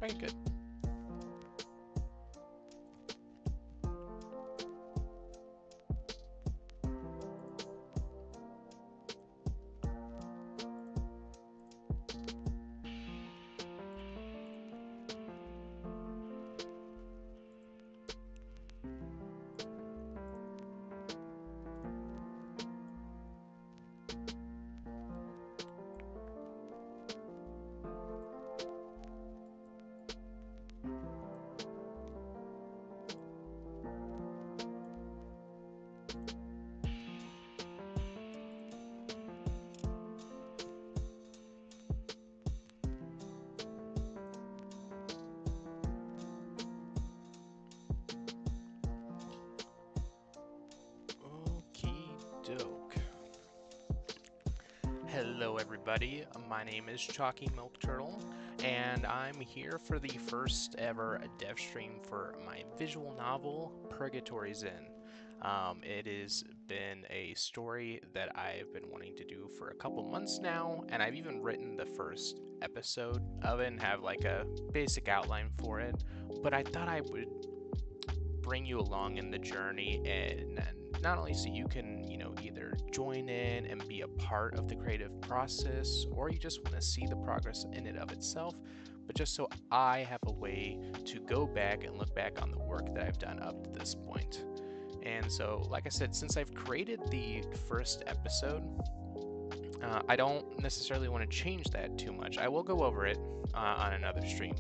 Okay, good. Doke. Hello everybody, my name is ChoccyMilkTurtle, and I'm here for the first ever dev stream for my visual novel, Purgatory's In. It has been a story that I've been wanting to do for a couple months now, and I've even written the first episode of it and have like a basic outline for it, but I thought I would bring you along in the journey, and not only so you can, either join in and be a part of the creative process, or you just want to see the progress in and of itself, but just so I have a way to go back and look back on the work that I've done up to this point. And so, like I said, since I've created the first episode, I don't necessarily want to change that too much. I will go over it on another stream,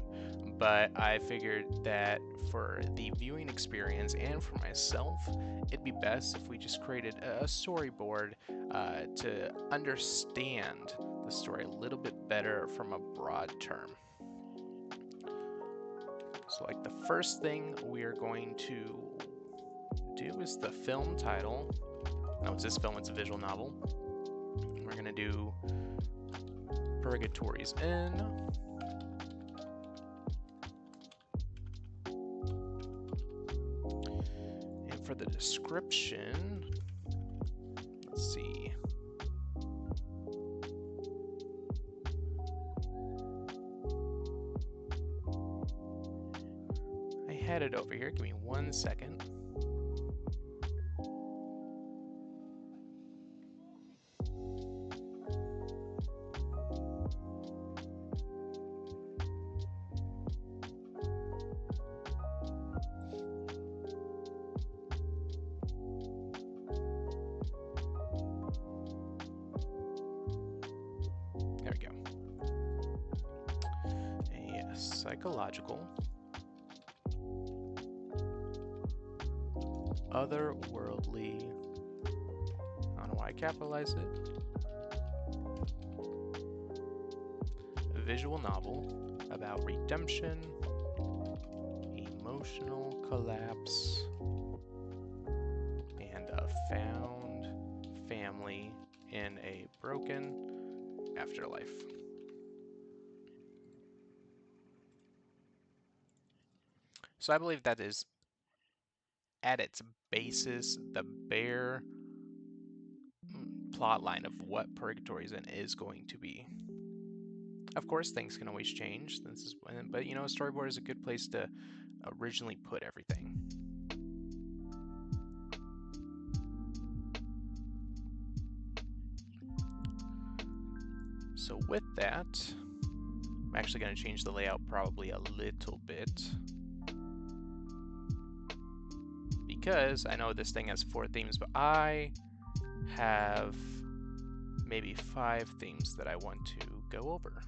but I figured that for the viewing experience and for myself, it'd be best if we just created a storyboard to understand the story a little bit better from a broad term. So like the first thing we are going to do is the film title. No, it's this film, it's a visual novel. We're going to do Purgatory's In. And for the description, let's see. I had it over here. Give me 1 second. There we go. A psychological, otherworldly, I don't know why I capitalized it, a visual novel about redemption, emotional collapse, and a found family in a broken afterlife. So I believe that is, at its basis, the bare plot line of what Purgatory's In is going to be. Of course, things can always change. But a storyboard is a good place to originally put everything. So with that, I'm actually going to change the layout probably a little bit, because I know this thing has 4 themes, but I have maybe 5 themes that I want to go over.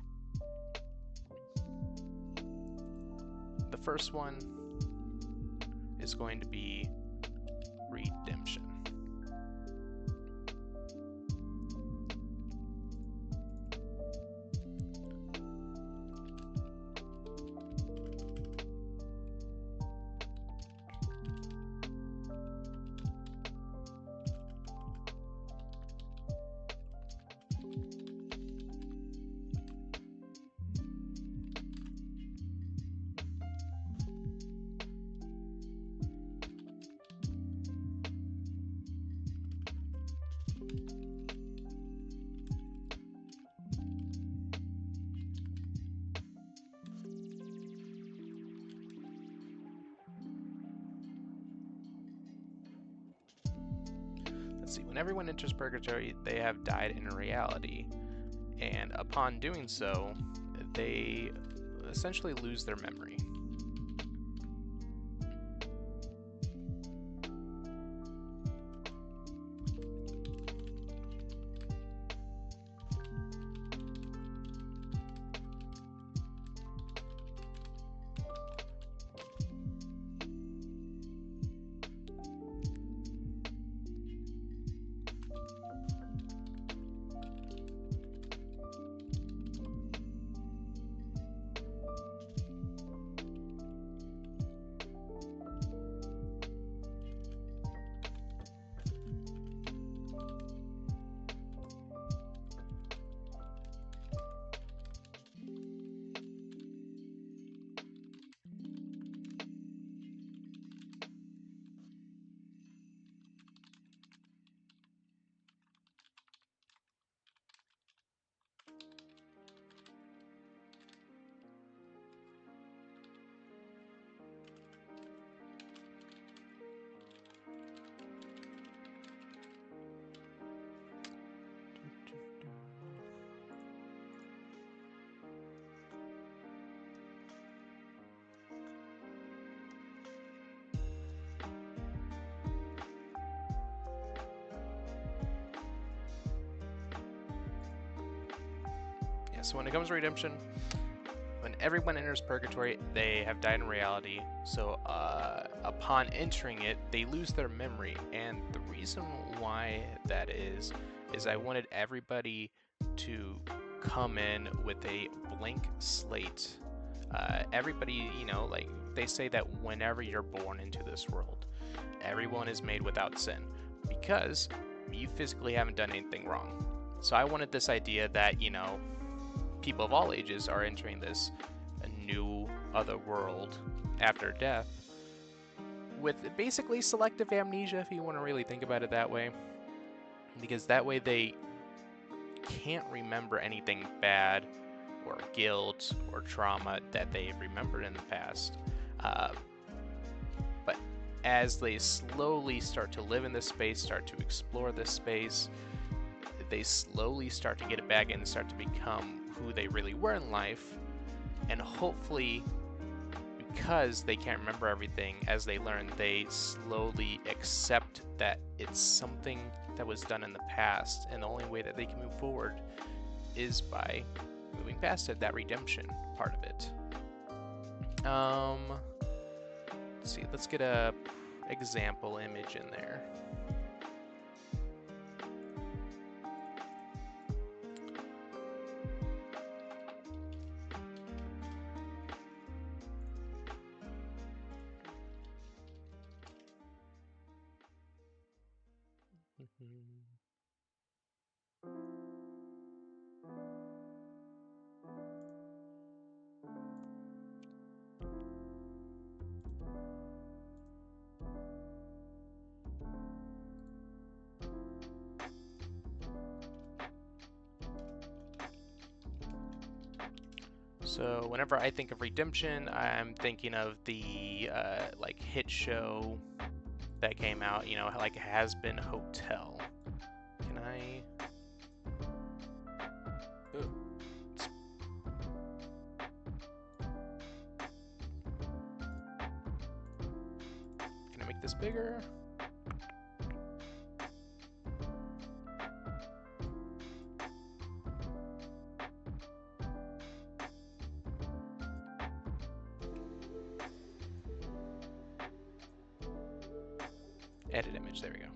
The first one is going to be redemption. let's see, when everyone enters Purgatory, they have died in reality, and upon doing so, they essentially lose their memory. So when it comes to redemption, when everyone enters Purgatory, they have died in reality. So upon entering it, they lose their memory. And the reason why that is I wanted everybody to come in with a blank slate. Everybody, you know, like they say that whenever you're born into this world, everyone is made without sin because you physically haven't done anything wrong. So I wanted this idea that, you know, people of all ages are entering this new other world after death with basically selective amnesia, if you want to really think about it that way, because that way they can't remember anything bad or guilt or trauma that they remembered in the past. But as they slowly start to live in this space, start to explore this space, they slowly start to get it back and start to become who they really were in life, and hopefully, because they can't remember everything, as they learn, they slowly accept that it's something that was done in the past, and the only way that they can move forward is by moving past it, that redemption part of it. Let's see, let's get a example image in there. So whenever I think of redemption, I'm thinking of the like hit show that came out, you know, like Has Been Hotel. Can I? Ooh. Can I make this bigger? Edit image, there we go.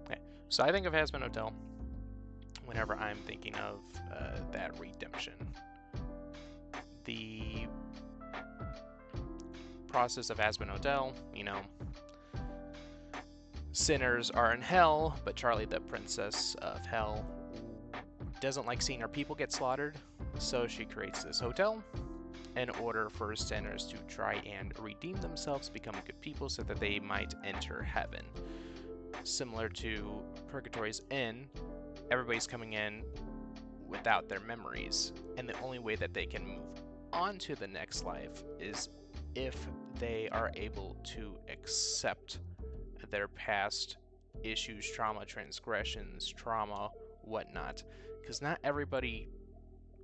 Okay, so I think of Has Been Hotel whenever I'm thinking of that redemption. The process of Has Been Hotel, you know, sinners are in hell, but Charlie, the princess of hell, doesn't like seeing her people get slaughtered, so she creates this hotel in order for sinners to try and redeem themselves, become good people, so that they might enter heaven. Similar to Purgatory's Inn, everybody's coming in with without their memories, and the only way that they can move on to the next life is if they are able to accept their past issues, trauma, transgressions, trauma, whatnot. Because not everybody,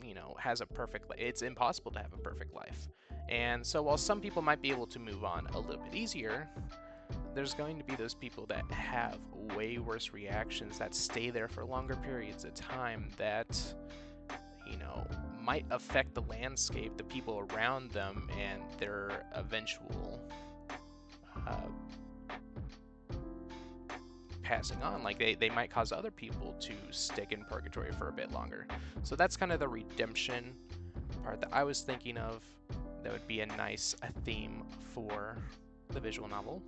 you know, has a perfect life. It's impossible to have a perfect life. And so while some people might be able to move on a little bit easier, there's going to be those people that have way worse reactions, that stay there for longer periods of time, that, you know, might affect the landscape, the people around them, and their eventual passing on. Like they might cause other people to stick in purgatory for a bit longer. So that's kind of the redemption part that I was thinking of. That would be a nice theme for the visual novel.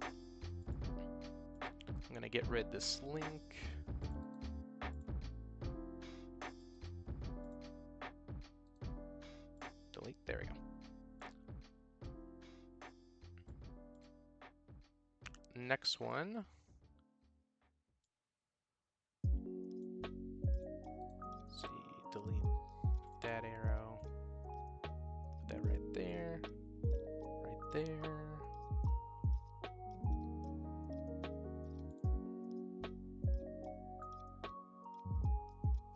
I'm gonna get rid of this link. Delete, there we go. Next one. Let's see, delete that arrow. Put that right there. Right there.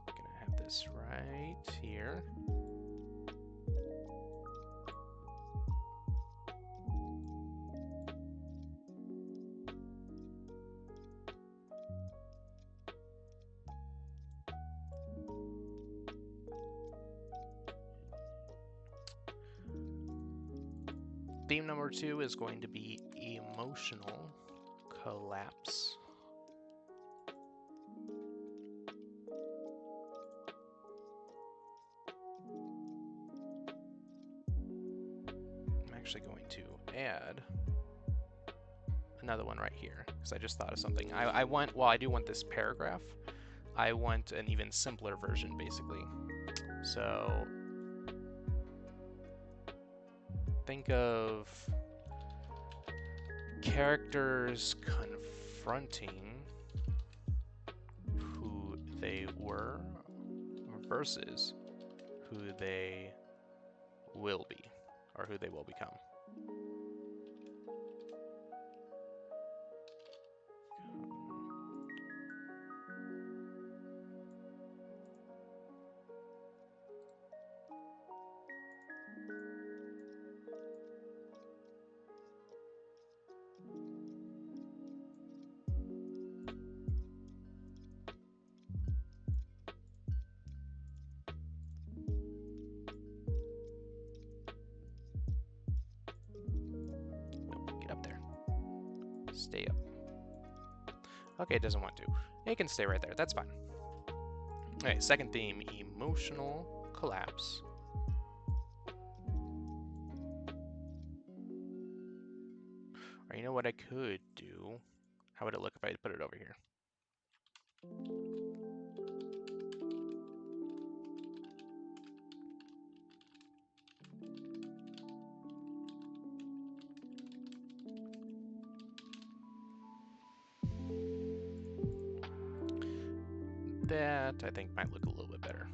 Gonna have this right here. Theme number 2 is going to be emotional collapse. I'm actually going to add another one right here because I just thought of something. I do want this paragraph. I want an even simpler version, basically. So think of characters confronting who they were versus who they will be, or who they will become. Stay up. Okay, it doesn't want to. It can stay right there. That's fine. Okay, second theme, emotional collapse. Or you know what I could do? How would it look if I put it over here? That, I think, might look a little bit better.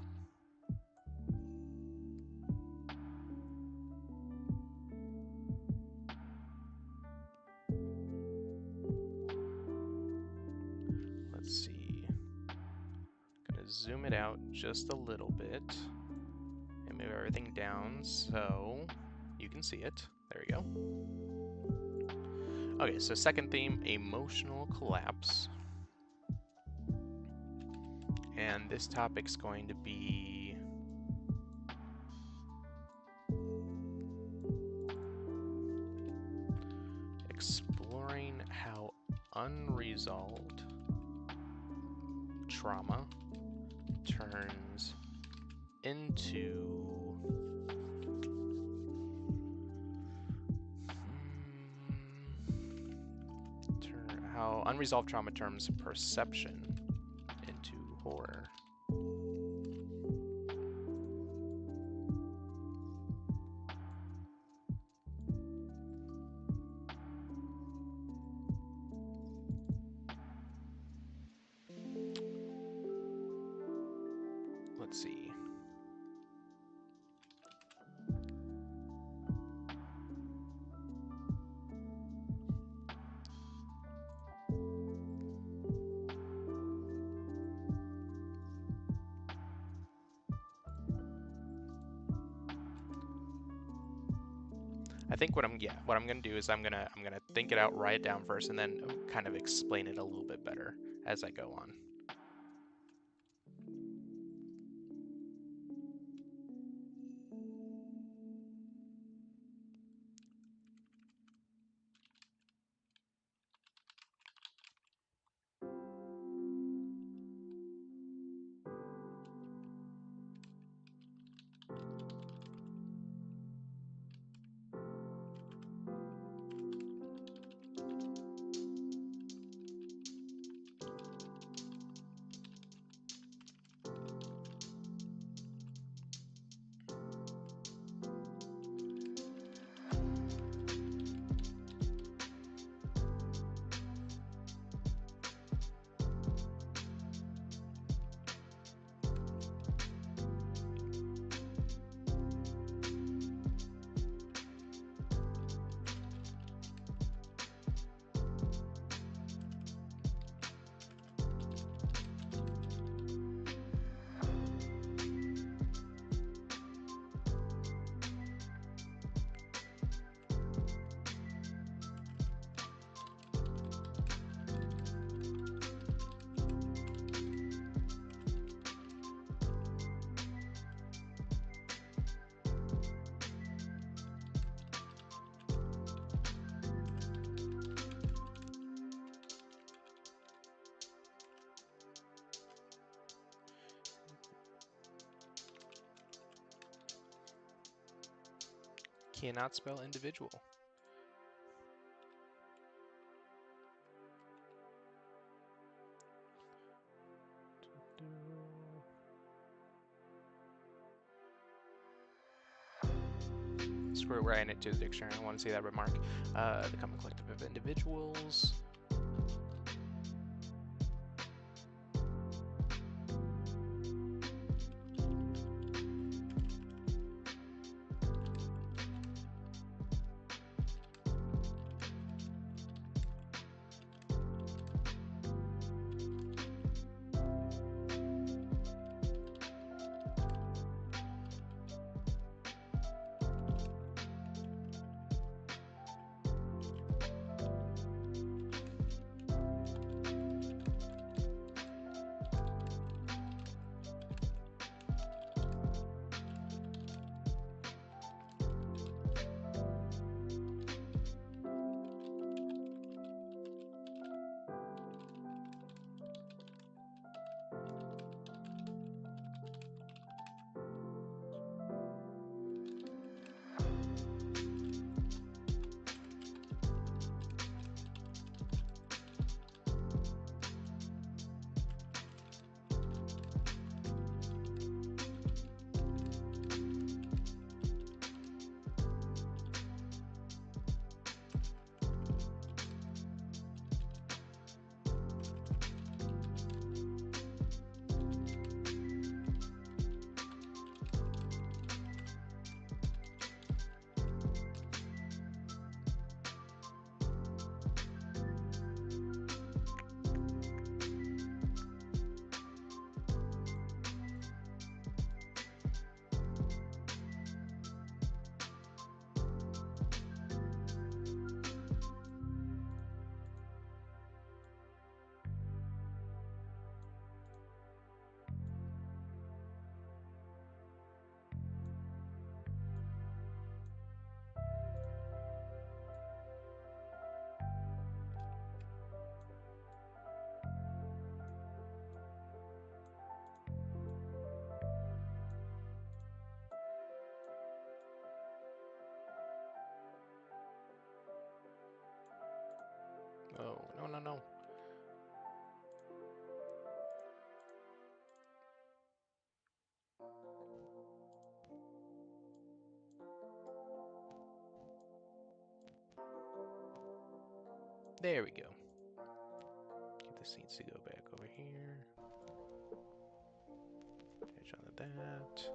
Let's see. I'm gonna zoom it out just a little bit and move everything down so you can see it. There we go. Okay, so second theme, emotional collapse. And this topic's going to be exploring how unresolved trauma turns into how unresolved trauma turns perception into horror. Let's see. I think what I'm gonna do is I'm gonna think it out, write it down first, and then kind of explain it a little bit better as I go on. Cannot spell individual. Screw it, writing it to the dictionary. I want to see that remark. The common collective of individuals. Oh, no, no, no. There we go. Get the seats to go back over here. Edge onto that.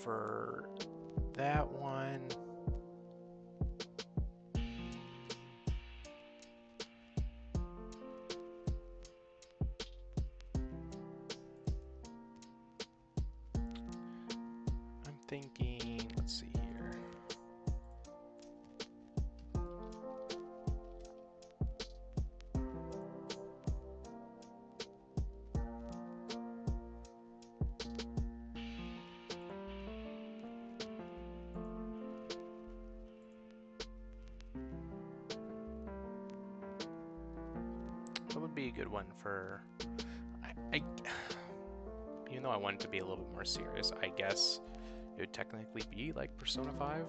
for that one, I'm thinking, let's see here. What would be a good one for, even though I want it to be a little bit more serious, I guess it would technically be like Persona 5.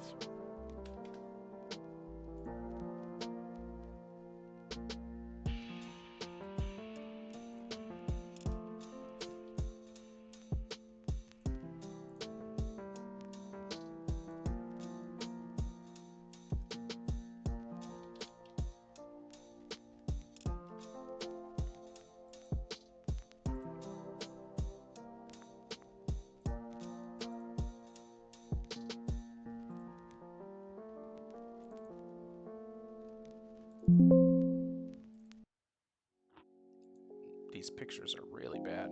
These pictures are really bad.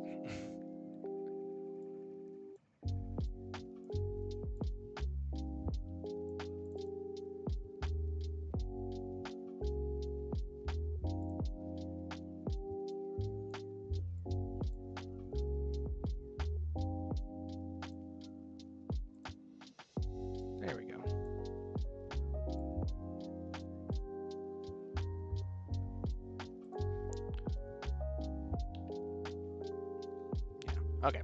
There we go. Okay,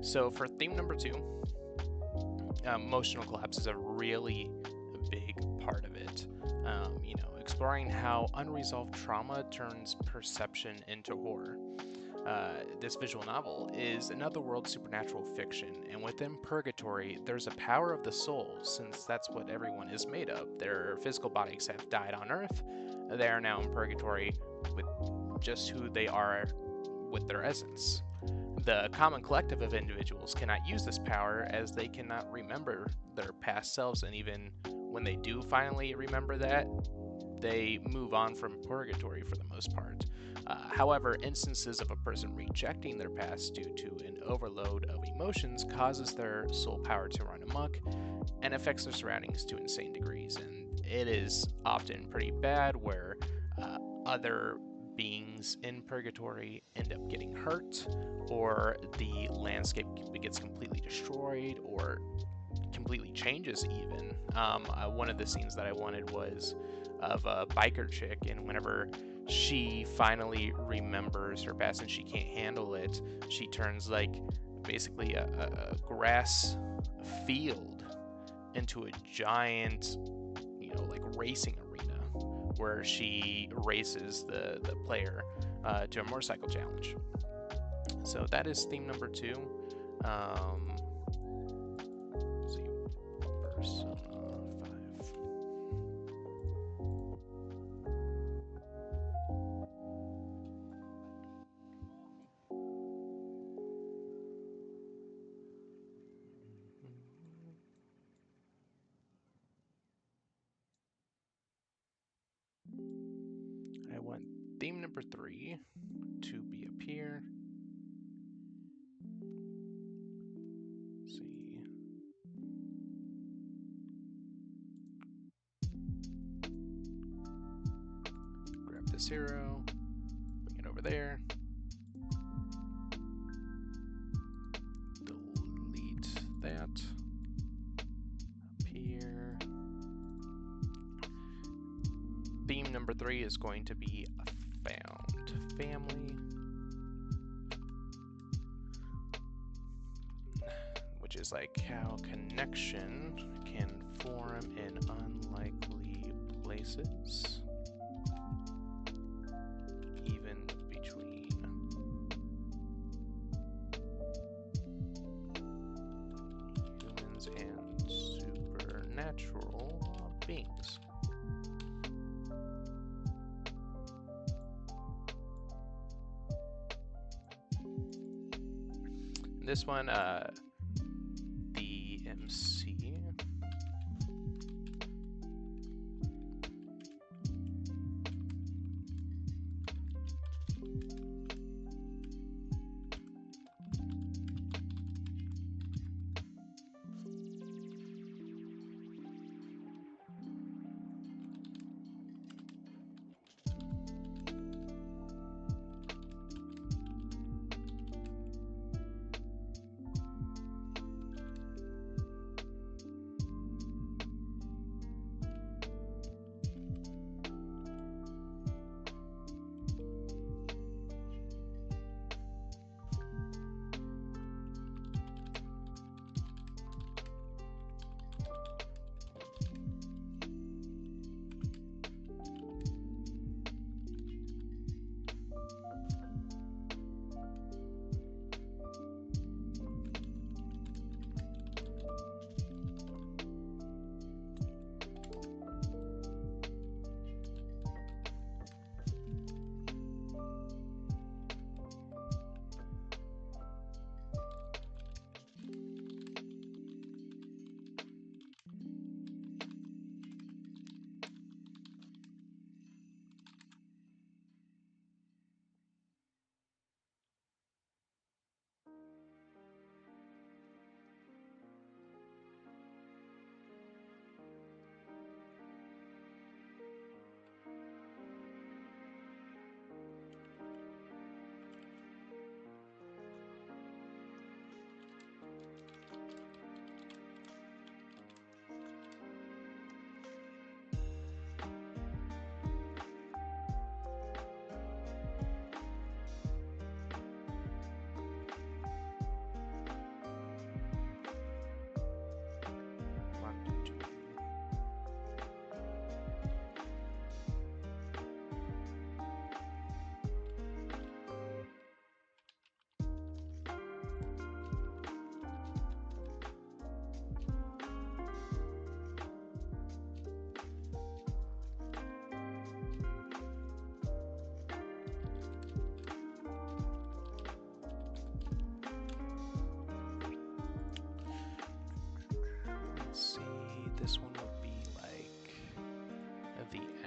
so for theme number 2, emotional collapse is a really big part of it. You know, exploring how unresolved trauma turns perception into horror. This visual novel is another world supernatural fiction, and within Purgatory, there's a power of the soul, since that's what everyone is made of. Their physical bodies have died on Earth. They are now in Purgatory with just who they are with their essence. The common collective of individuals cannot use this power as they cannot remember their past selves, and even when they do finally remember that, they move on from Purgatory for the most part. However, instances of a person rejecting their past due to an overload of emotions causes their soul power to run amok and affects their surroundings to insane degrees, and it is often pretty bad where other beings in Purgatory end up getting hurt, or the landscape gets completely destroyed, or completely changes even. One of the scenes that I wanted was of a biker chick, and whenever she finally remembers her past and she can't handle it, she turns like basically a grass field into a giant, you know, like racing arena where she races the player to a motorcycle challenge. So that is theme number 2. Let's see, Persona 5. I want theme number 3 to be up here. Let's see. Grab this arrow, bring it over there. Delete that. Up here. Theme number 3 is going to be a found family, which is like how connection can form in unlikely places, even between humans and supernatural beings. This one, the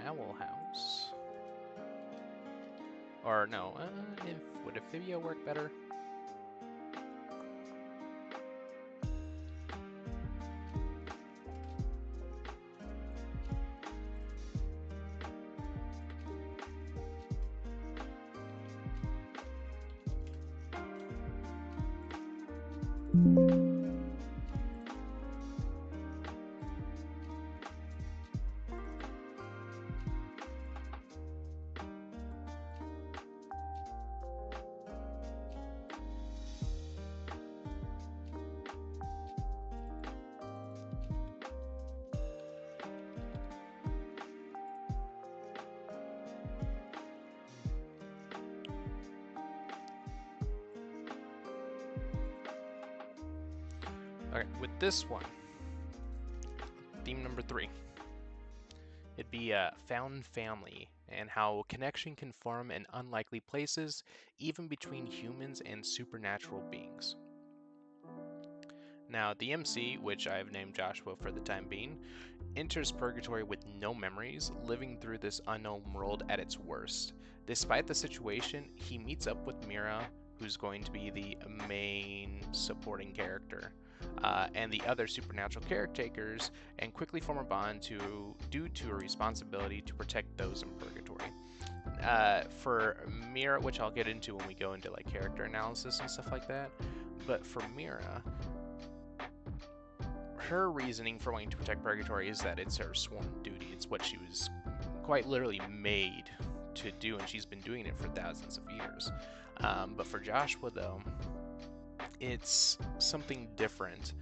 Owl House. Or no, would Amphibia work better? Okay, with this one, theme number 3, it'd be found family and how connection can form in unlikely places, even between humans and supernatural beings. Now, the MC, which I have named Joshua for the time being, enters Purgatory with no memories, living through this unknown world at its worst. Despite the situation, he meets up with Mira, who's going to be the main supporting character, and the other supernatural caretakers, and quickly form a bond due to a responsibility to protect those in Purgatory. For Mira, which I'll get into when we go into like character analysis and stuff like that, but for Mira, her reasoning for wanting to protect Purgatory is that it's her sworn duty. It's what she was quite literally made to do, and she's been doing it for thousands of years. But for Joshua, though, it's something different.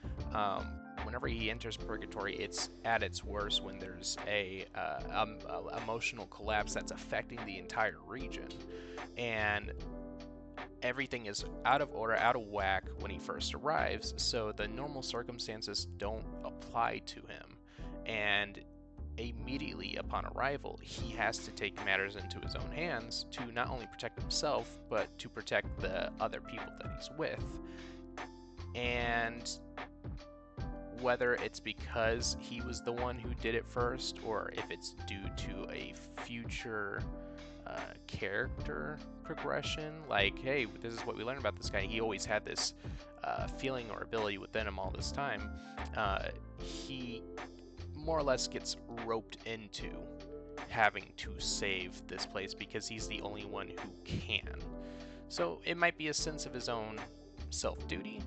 Whenever he enters Purgatory, it's at its worst when there's a emotional collapse that's affecting the entire region, and everything is out of order, out of whack when he first arrives, so the normal circumstances don't apply to him. And immediately upon arrival, he has to take matters into his own hands to not only protect himself, but to protect the other people that he's with. And whether it's because he was the one who did it first, or if it's due to a future character progression, like, hey, this is what we learned about this guy. He always had this feeling or ability within him all this time. He more or less gets roped into having to save this place because he's the only one who can. So it might be a sense of his own self-duty,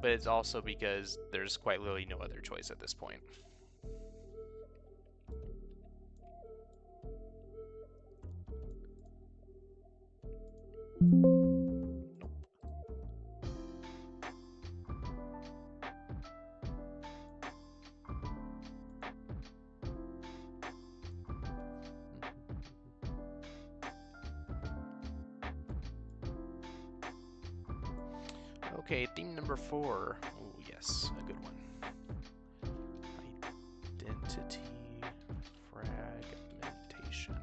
but it's also because there's quite literally no other choice at this point. Okay, theme number 4. Oh, yes, a good one. Identity fragmentation.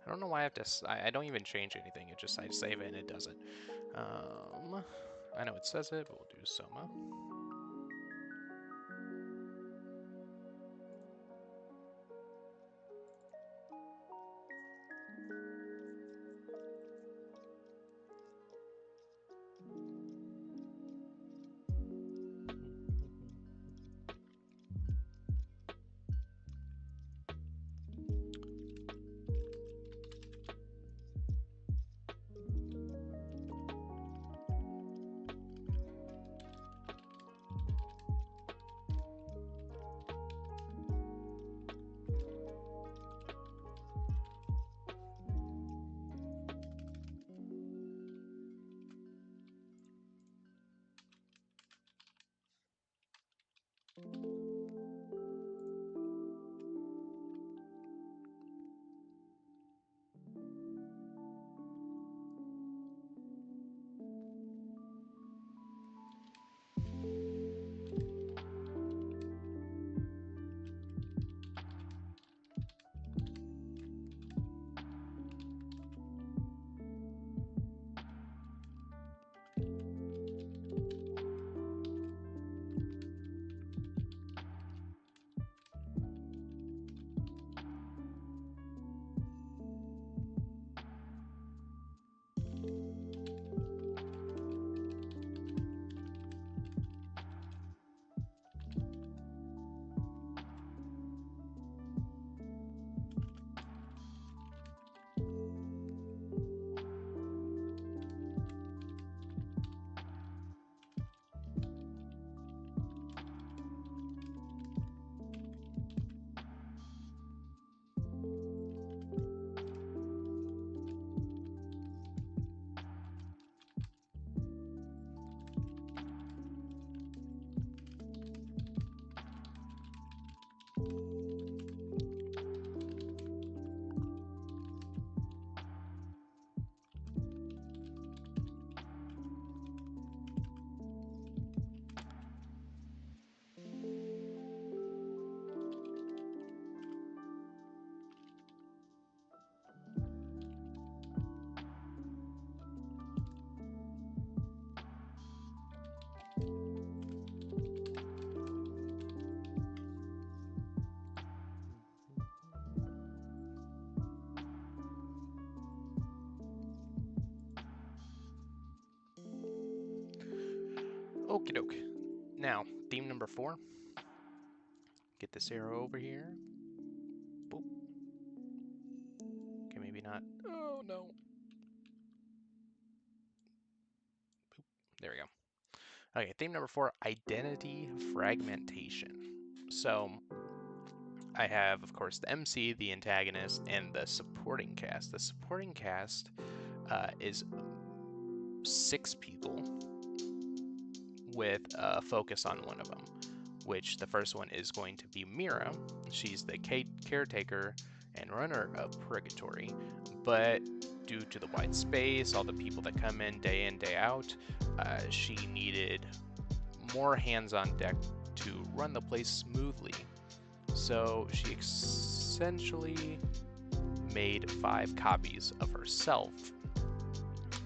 I don't know why I have to. I don't even change anything. It just I save it and it does it. I know it says it, but we'll do Soma. Okie doke. Now, theme number 4. Get this arrow over here. Boop. Okay, maybe not. Oh no. Boop. There we go. Okay, theme number 4, identity fragmentation. So, I have, of course, the MC, the antagonist, and the supporting cast. The supporting cast is 6 people with a focus on one of them, which the first one is going to be Mira. She's the caretaker and runner of Purgatory, but due to the wide space, all the people that come in, day out, she needed more hands on deck to run the place smoothly. So she essentially made 5 copies of herself,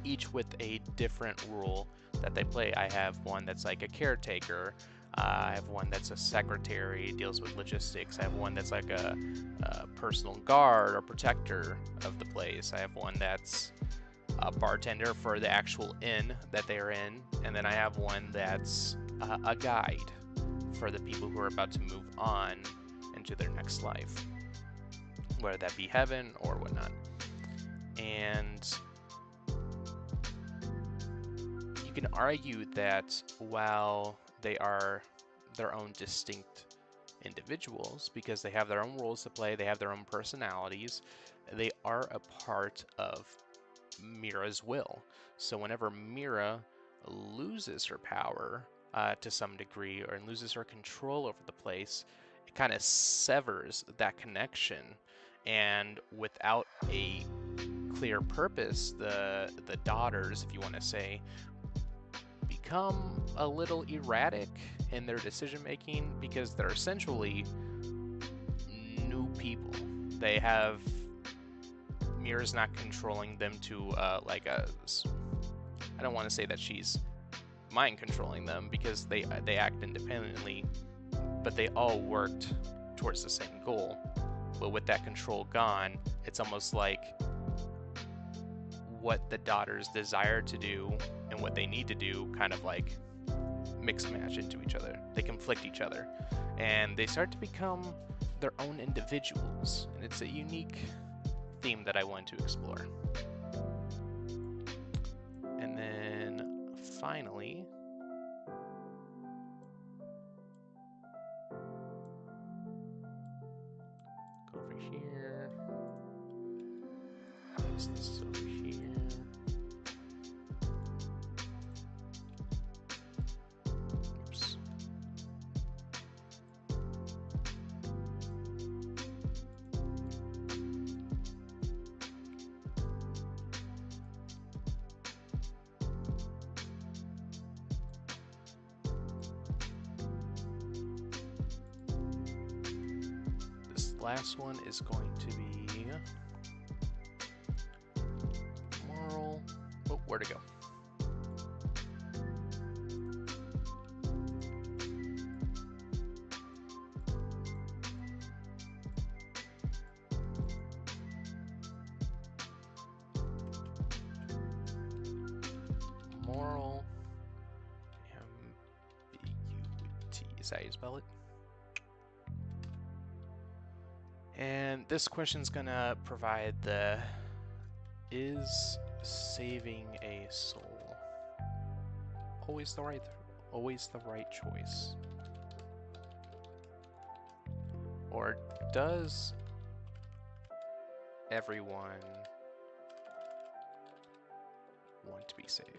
each with a different role that they play. I have one that's like a caretaker. I have one that's a secretary, deals with logistics. I have one that's like a personal guard or protector of the place. I have one that's a bartender for the actual inn that they're in. And then I have one that's a guide for the people who are about to move on into their next life, whether that be heaven or whatnot. And you can argue that while they are their own distinct individuals, because they have their own roles to play, they have their own personalities, they are a part of Mira's will. So whenever Mira loses her power to some degree, or loses her control over the place, it kind of severs that connection. And without a clear purpose, the daughters, if you want to say, become a little erratic in their decision making, because they're essentially new people. They have Mira's not controlling them to like a. I don't want to say that she's mind controlling them because they act independently, but they all worked towards the same goal. But with that control gone, it's almost like what the daughters desire to do and what they need to do kind of like mix match into each other. They conflict each other, and they start to become their own individuals, and it's a unique theme that I want to explore. And then finally, go over here. Place this over here. Oops. This last one is going to be moral. Oh, where to go? Moral. ambiguity. Is that how you spell it? And this question's gonna provide the is saving a soul always the right choice? Or does everyone want to be saved?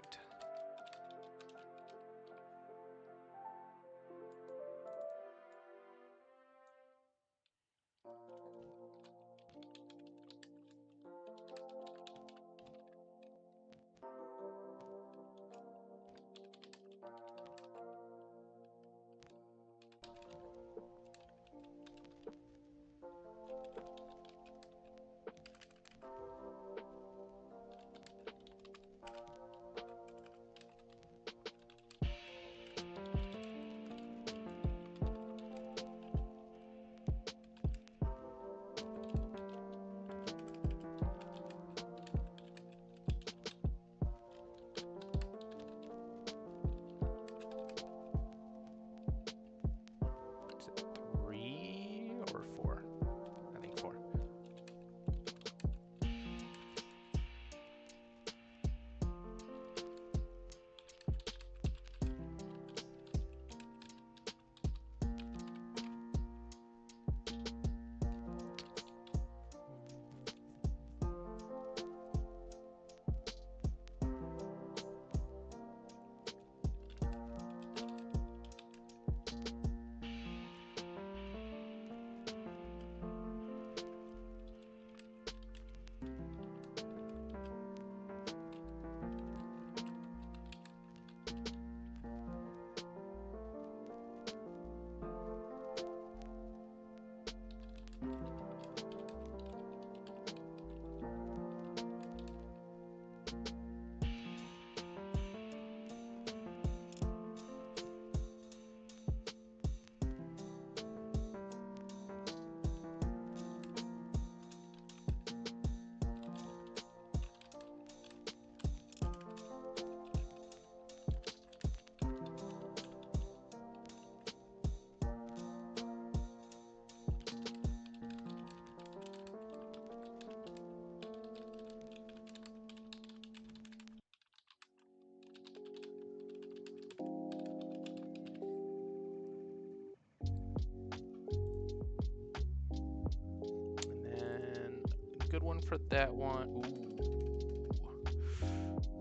Good one for that one. Ooh.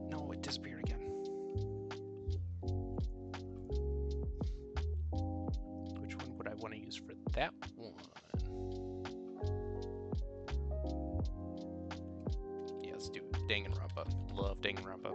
No, it disappeared again. Which one would I want to use for that one? Yeah, let's do Danganronpa. Love Danganronpa.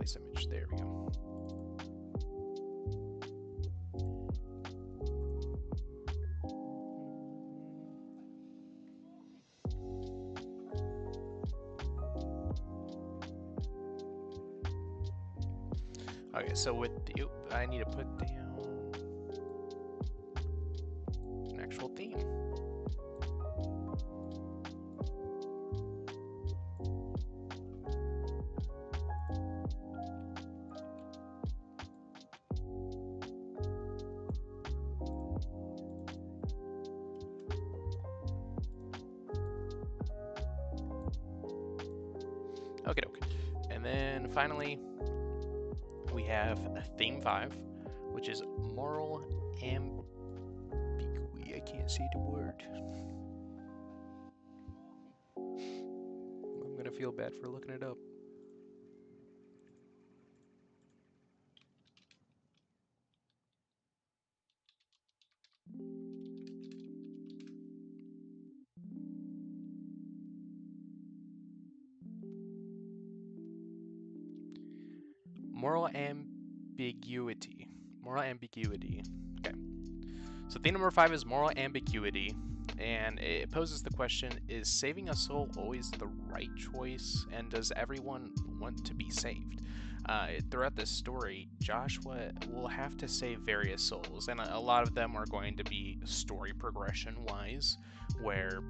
device image. There we go. Okay, so with the, I need to put down an actual theme. Okay, and then finally we have theme 5, which is moral ambiguity. I can't say the word. I'm gonna feel bad for looking it up. Moral ambiguity. Moral ambiguity. Okay. So theme number 5 is moral ambiguity, and it poses the question: is saving a soul always the right choice, and does everyone want to be saved? Throughout this story, Joshua will have to save various souls, and a lot of them are going to be story progression wise, where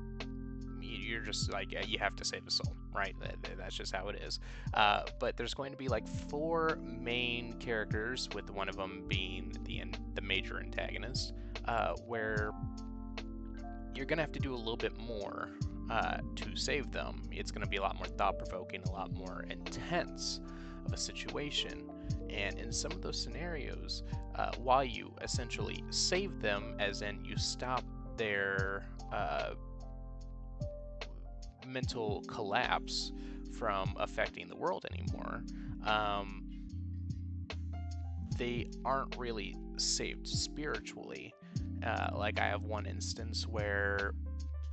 you're just like, yeah, you have to save a soul, right? That's just how it is. But there's going to be like 4 main characters, with one of them being the major antagonist, where you're going to have to do a little bit more to save them. It's going to be a lot more thought-provoking, a lot more intense of a situation. And in some of those scenarios, while you essentially save them, as in you stop their mental collapse from affecting the world anymore, they aren't really saved spiritually. Like I have one instance where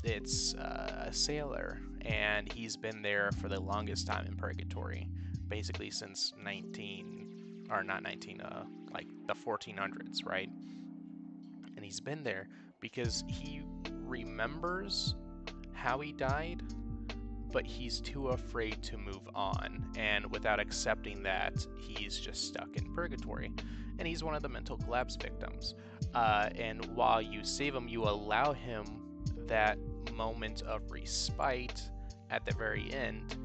it's a sailor, and he's been there for the longest time in Purgatory, basically since like the 1400s, right? And he's been there because he remembers how he died, but he's too afraid to move on, and without accepting that, he's just stuck in Purgatory, and he's one of the mental collapse victims. And while you save him, you allow him that moment of respite at the very end.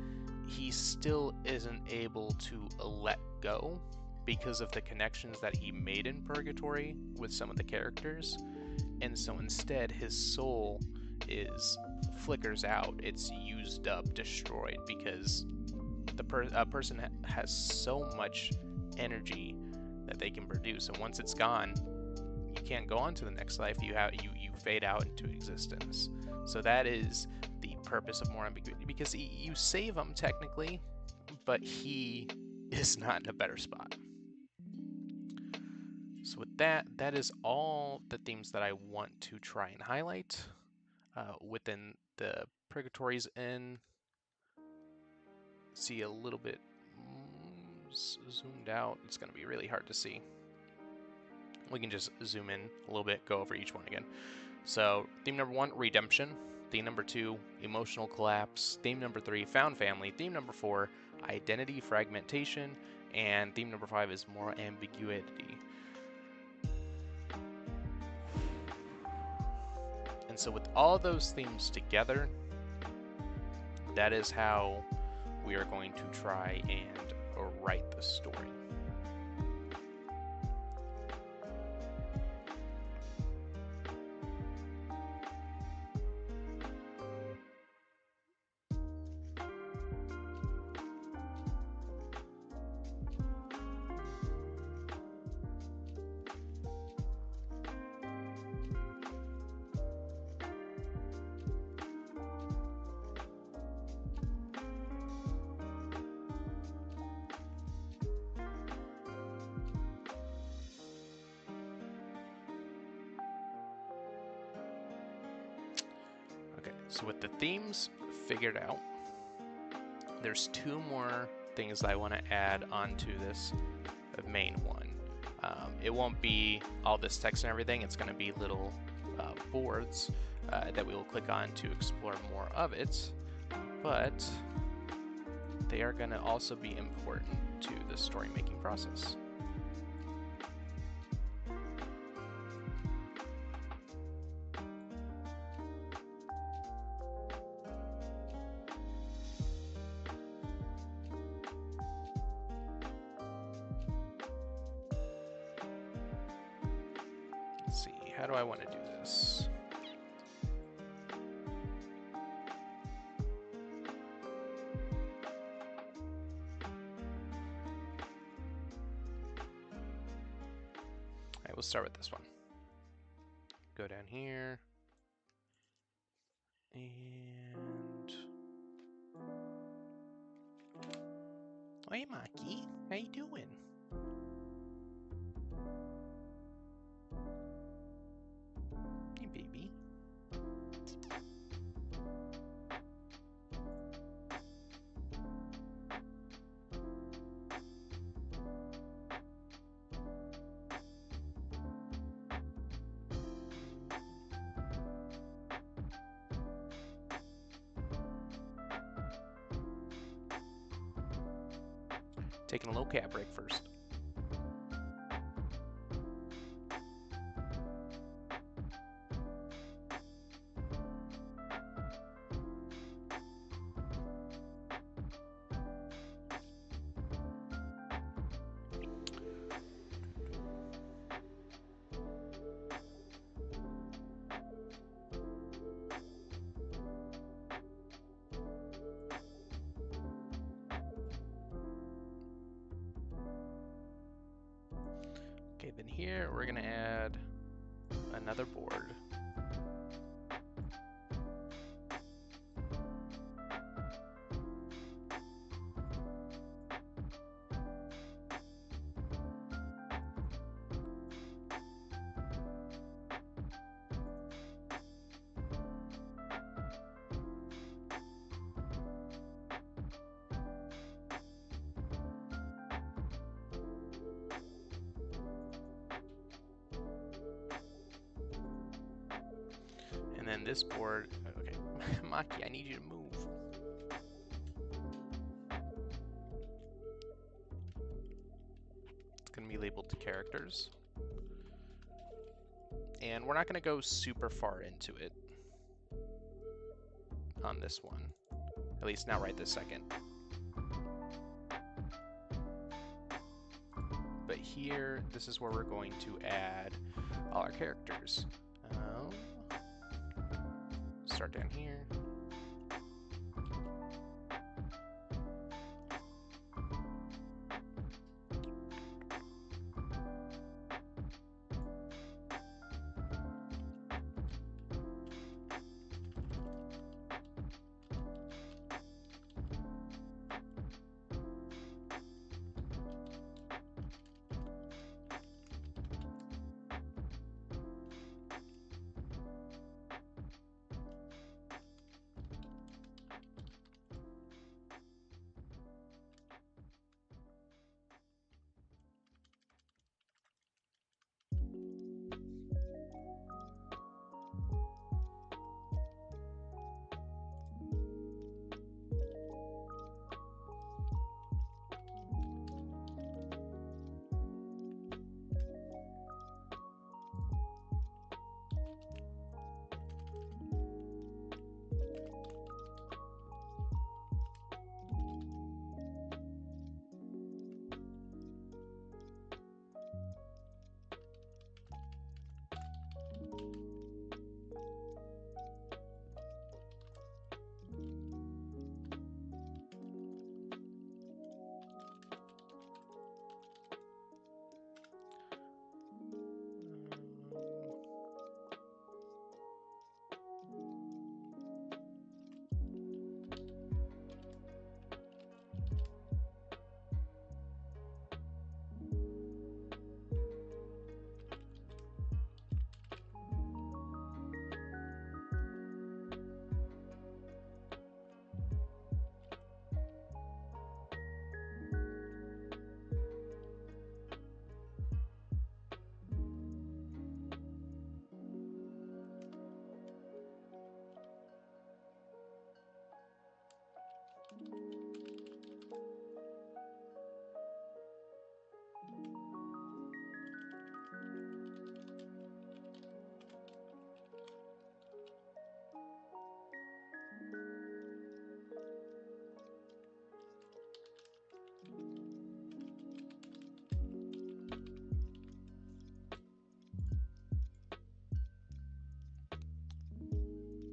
He still isn't able to let go because of the connections that he made in Purgatory with some of the characters, and so instead his soul flickers out. It's used up, destroyed, because a person has so much energy that they can produce, and once it's gone, you can't go on to the next life. You fade out into existence. So that is the purpose of more ambiguity, because you save him technically, but he is not in a better spot. So with that is all the themes that I want to try and highlight within the Purgatory's Inn. See a little bit zoomed out. It's going to be really hard to see. We can just zoom in a little bit, go over each one again. So theme number 1, redemption. Theme number 2, emotional collapse. Theme number 3, found family. Theme number 4, identity fragmentation. And theme number 5 is moral ambiguity. And so with all those themes together, that is how we are going to try and write the story. Okay, so with the themes figured out, there's 2 more things that I want to add onto this main one. It won't be all this text and everything. It's going to be little boards that we will click on to explore more of it, but they are going to also be important to the story making process. Let's see, how do I want to do this? Alright, we'll start with this one. Go down here. And... Hey, Maki, how you doing? Hey, baby. Taking a little cat break first. Okay, then here we're gonna add another board. And then this board, okay, Maki, I need you to move. It's gonna be labeled to characters. And we're not gonna go super far into it on this one, at least not right this second. But here, this is where we're going to add all our characters. Start down here.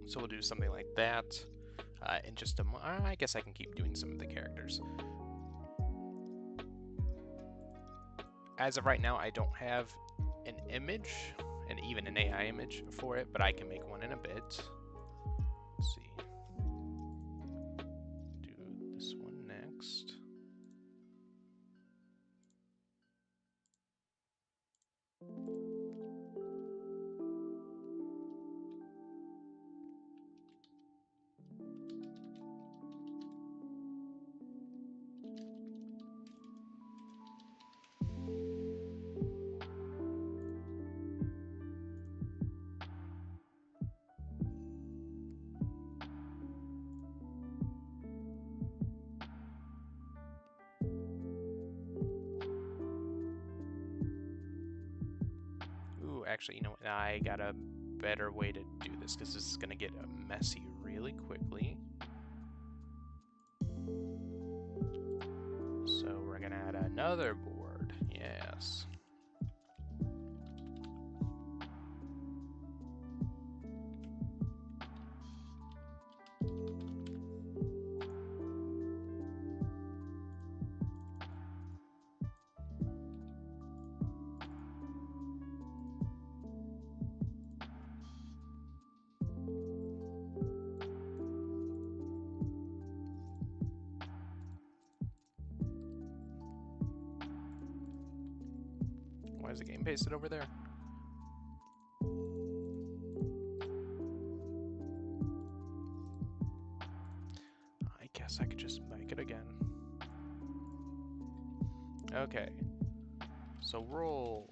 So we'll do something like that. In just I guess I can keep doing some of the characters. As of right now, I don't have an image, and even an AI image for it, but I can make one in a bit. Let's see. Do this one next. Ooh, actually, you know what? I got a better way to do this because this is going to get messy really quickly. So we're going to add another board. Yes. Why is the game pasted over there? I guess I could just make it again. Okay. So roll.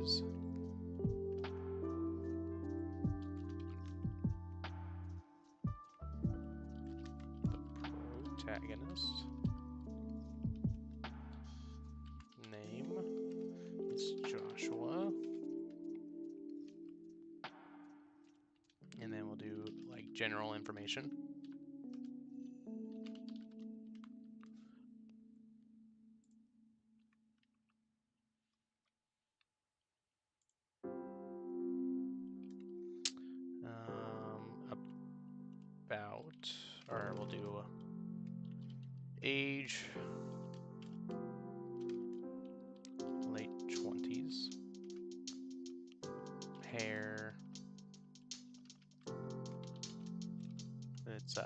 Is the protagonist. Name is Joshua. And then we'll do like general information. About, or we'll do age, late 20s, hair, it's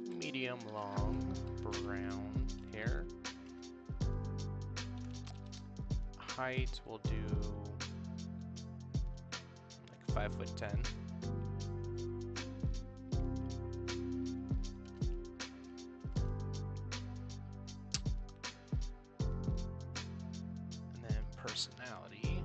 medium long brown hair. Height we'll do like 5'10". And then personality.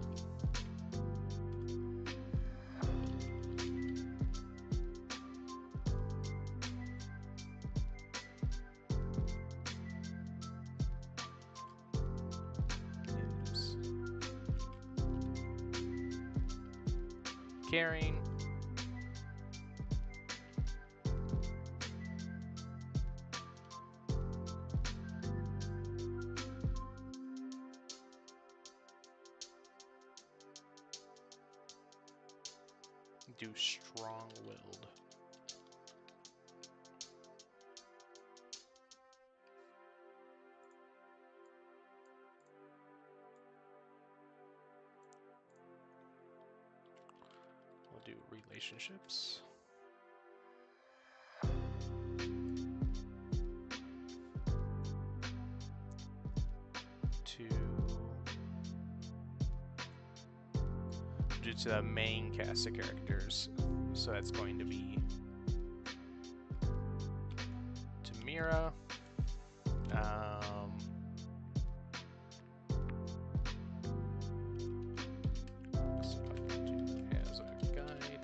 Caring. Do strong-willed. We'll do relationships. Due to the main cast of characters, so that's going to be Tamira, so I'll do as a guide.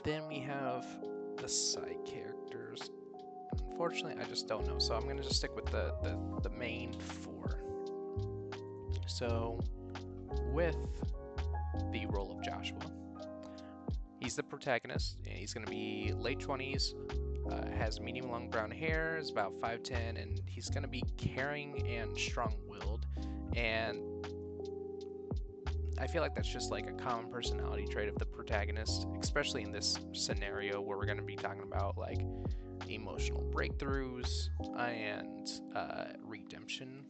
then we have the side characters. Unfortunately, I just don't know, so I'm gonna just stick with the main four. So, with the role of Joshua, he's the protagonist. He's gonna be late 20s, has medium long brown hair, is about 5'10", and he's gonna be caring and strong-willed. And I feel like that's just like a common personality trait of the protagonist, especially in this scenario where we're going to be talking about like emotional breakthroughs and redemption.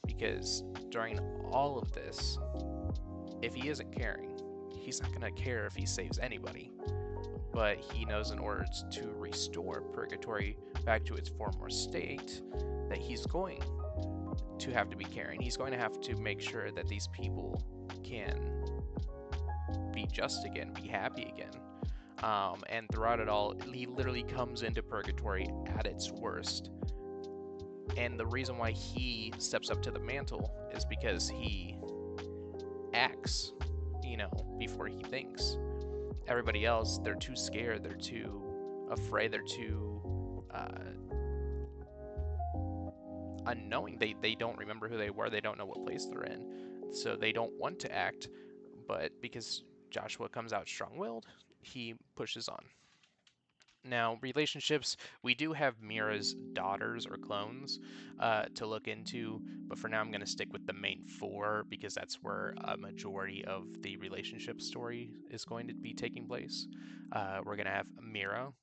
Because during all of this, if he isn't caring, he's not going to care if he saves anybody. But he knows in order to restore Purgatory back to its former state that he's going to have to be caring. He's going to have to make sure that these people can be just again, be happy again. And throughout it all, he literally comes into Purgatory at its worst. And the reason why he steps up to the mantle is because he acts, before he thinks. Everybody else, they're too scared, they're too afraid, they're too unknowing. They don't remember who they were, they don't know what place they're in, so they don't want to act. But because Joshua comes out strong-willed, he pushes on. Now, relationships, we do have Mira's daughters or clones to look into, but for now I'm going to stick with the main four because that's where a majority of the relationship story is going to be taking place. We're going to have Mira.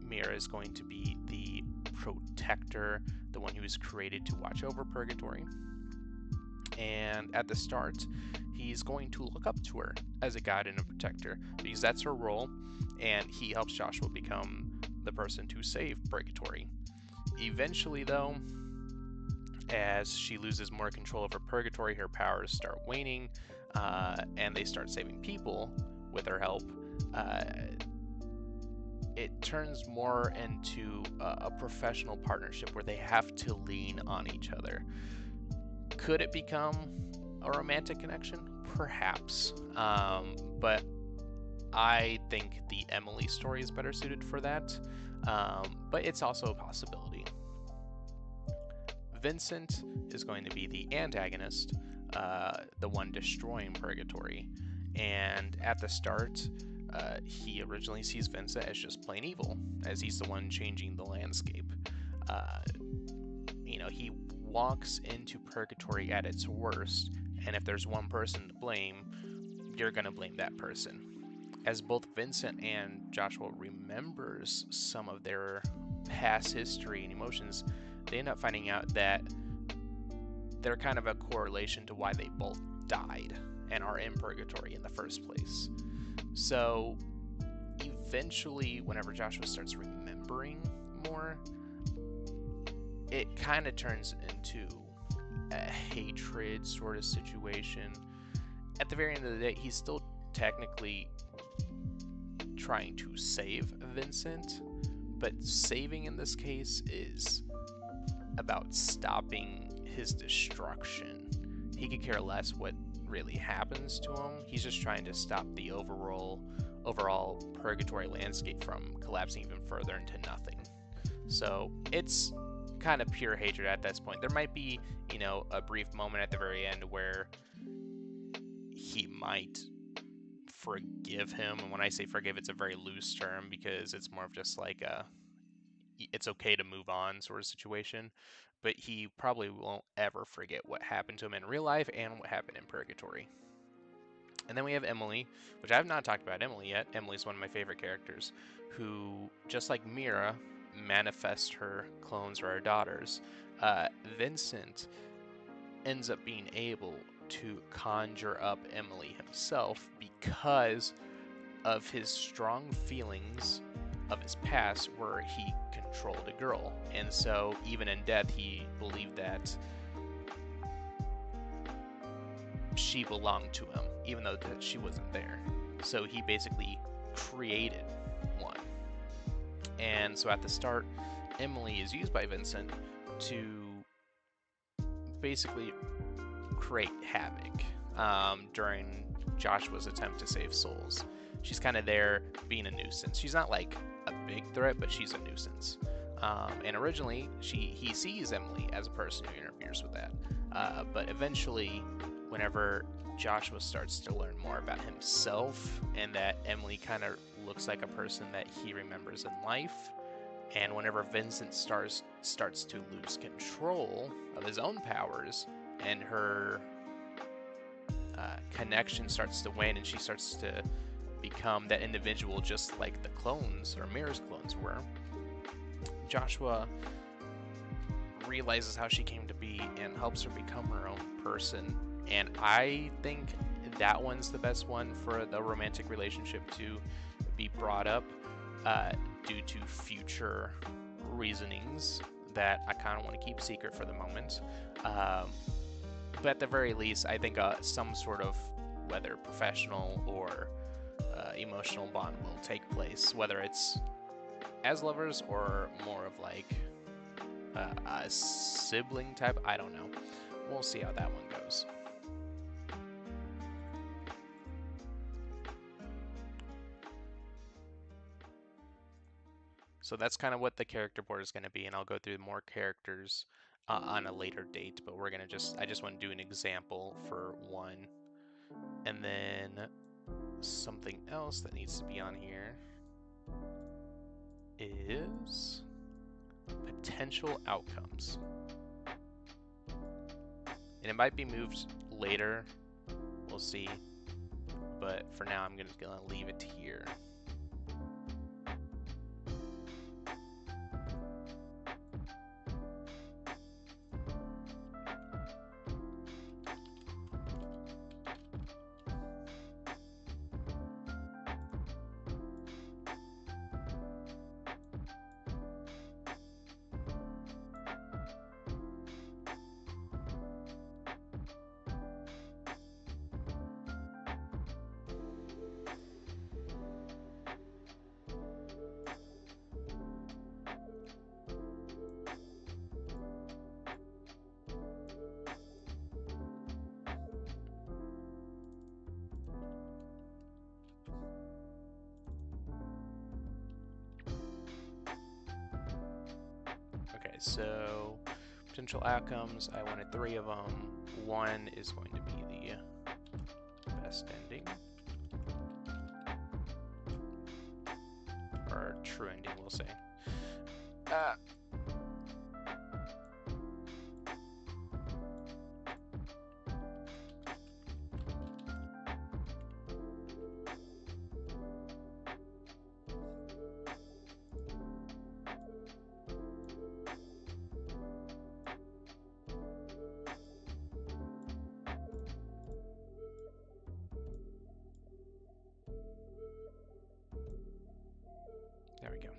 Mira is going to be the protector, the one who was created to watch over Purgatory. And at the start, he's going to look up to her as a guide and a protector because that's her role, and he helps Joshua become the person to save Purgatory. Eventually, though, as she loses more control over Purgatory, her powers start waning, and they start saving people with her help. It turns more into a professional partnership where they have to lean on each other. Could it become a romantic connection? Perhaps. But I think the Emily story is better suited for that. But it's also a possibility. Vincent is going to be the antagonist, the one destroying Purgatory. And at the start, he originally sees Vincent as just plain evil, as he's the one changing the landscape. He walks into Purgatory at its worst, and if there's one person to blame, you're going to blame that person. As both Vincent and Joshua remembers some of their past history and emotions, they end up finding out that they're kind of a correlation to why they both died and are in Purgatory in the first place. So eventually, whenever Joshua starts remembering more, it kind of turns into a hatred sort of situation. At the very end of the day, he's still technically trying to save Vincent, but saving in this case is about stopping his destruction. He could care less what really happens to him. He's just trying to stop the overall Purgatory landscape from collapsing even further into nothing. So it's kind of pure hatred at this point. There might be, a brief moment at the very end where he might forgive him. And when I say forgive, it's a very loose term because it's more of just like it's okay to move on sort of situation. But he probably won't ever forget what happened to him in real life and what happened in Purgatory. And then we have Emily, which I have not talked about Emily yet. Emily's one of my favorite characters, who, just like Mira, manifests her clones or her daughters. Vincent ends up being able to conjure up Emily himself because of his strong feelings of his past where he controlled a girl. And so even in death, he believed that she belonged to him, even though she wasn't there. So he basically created one. And so at the start, Emily is used by Vincent to basically create havoc during Joshua's attempt to save souls. she's kind of there being a nuisance. She's not like a big threat, but she's a nuisance. And originally, he sees Emily as a person who interferes with that. But eventually, whenever Joshua starts to learn more about himself and that Emily kind of looks like a person that he remembers in life, and whenever Vincent starts to lose control of his own powers and her connection starts to wane and she starts to become that individual just like the clones or Mira's clones were, Joshua realizes how she came to be and helps her become her own person. And I think that one's the best one for the romantic relationship to be brought up due to future reasonings that I kind of want to keep secret for the moment. But at the very least, I think some sort of, whether professional or emotional bond will take place, whether it's as lovers or more of like a sibling type. I don't know. We'll see how that one goes. So that's kind of what the character board is going to be, and I'll go through more characters on a later date, but we're going to I just want to do an example for one. And then something else that needs to be on here is potential outcomes. And it might be moved later, we'll see, but for now I'm just going to leave it here. Okay, so potential outcomes, I wanted 3 of them. One is going to be the best ending, or true ending, we'll say. There we go.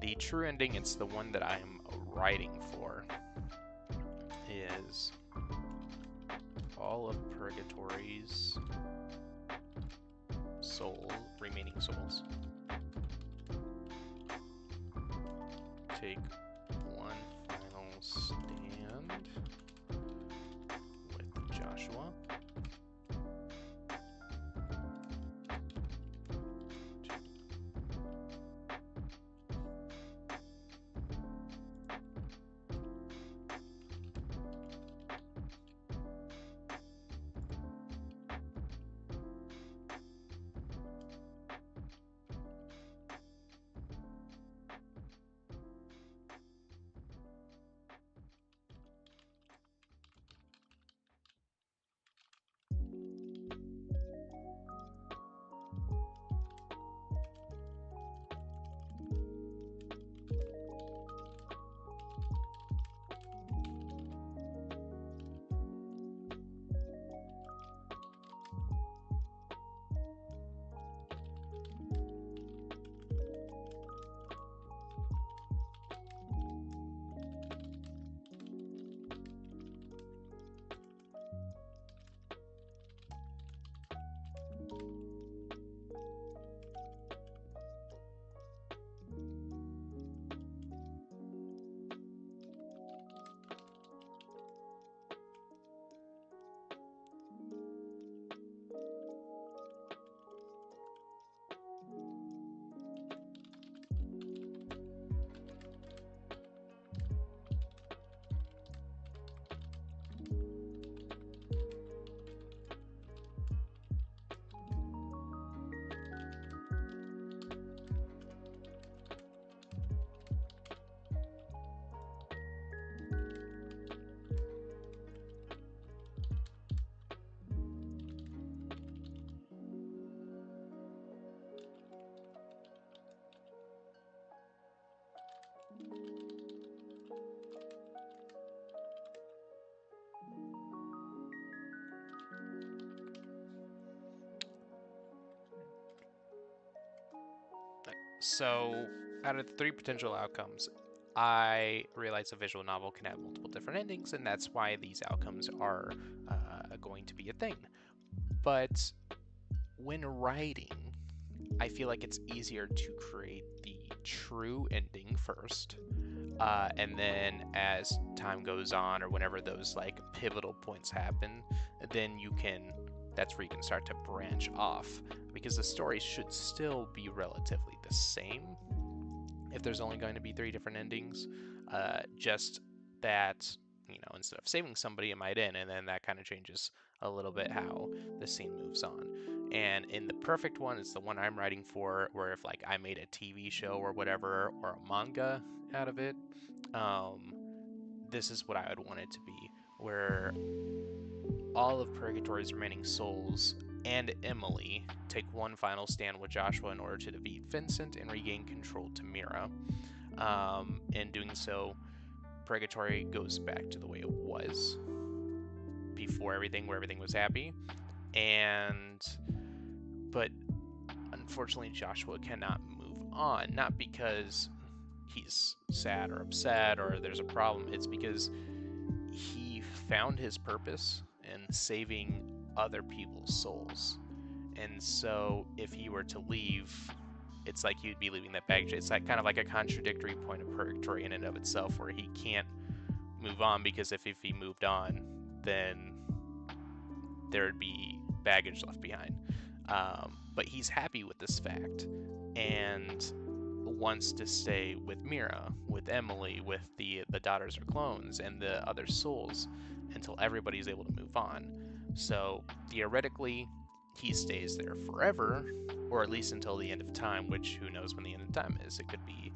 The true ending, it's the one that I'm writing for, is all of Purgatory's remaining souls take one final stand with Joshua. So, out of the three potential outcomes, I realize a visual novel can have multiple different endings, and that's why these outcomes are going to be a thing. But when writing, I feel like it's easier to create the true ending first, and then as time goes on, or whenever those like pivotal points happen, then you can. That's where you can start to branch off because the story should still be relatively the same if there's only going to be three different endings. Just that, instead of saving somebody, it might end, and then that kind of changes a little bit how the scene moves on. And in the perfect one, it's the one I'm writing for, where if like I made a TV show or whatever, or a manga out of it, um, this is what I would want it to be, where all of Purgatory's remaining souls and Emily take one final stand with Joshua in order to defeat Vincent and regain control to Mira. In doing so, Purgatory goes back to the way it was before everything, where everything was happy. But unfortunately, Joshua cannot move on, not because he's sad or upset or there's a problem. It's because he found his purpose in saving other people's souls. And so if he were to leave, it's like he'd be leaving that baggage. It's like kind of like a contradictory point of Purgatory in and of itself, where he can't move on because if he moved on, then there'd be baggage left behind. But he's happy with this fact and wants to stay with Mira, with Emily, with the daughters or clones, and the other souls until everybody's able to move on. So theoretically, he stays there forever, or at least until the end of time, which who knows when the end of time is. It could be